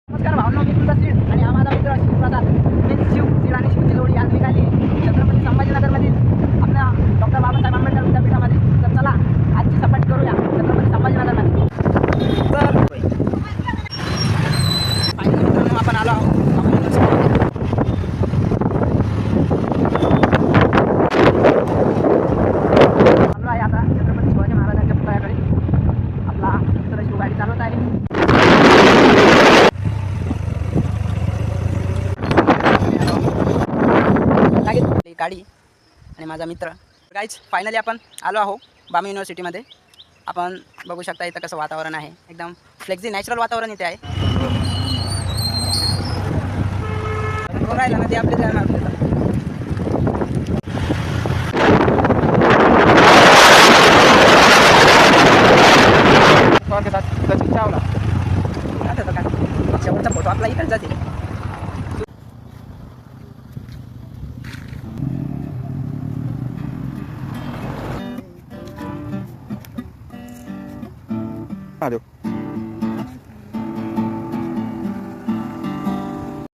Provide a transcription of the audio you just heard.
नमस्कार भावना, मी तुमचा सीड आणि हा माझा मित्र शिवप्रसाद. मीन्स सीड आणि शिवची जोडी आज निघाली छत्रपती संभाजीनगरमधील आपल्या डॉक्टर बाबासाहेब आंबेडकर विद्यापीठामध्ये. तर चला आजची सपाटी करूया छत्रपती संभाजीनगरमध्ये. तर फायनली मित्रांनो आपण आलो आहोत आलो आहे आता छत्रपती शिवाजी महाराजांच्या पुतळ्याकडे. आपला मित्र शिव गाडी चालवत आहे. गाडी आणि माझा मित्र. गाईज फायनली आपण आलो आहो बामी युनिव्हर्सिटीमध्ये. आपण बघू शकता इथं कसं वातावरण आहे, एकदम फ्लेक्झी नॅचरल वातावरण इथे आहे. राहिला ना ते आपले जाणार शेवटचा फोटो आपला इकडे जाते. Aduh.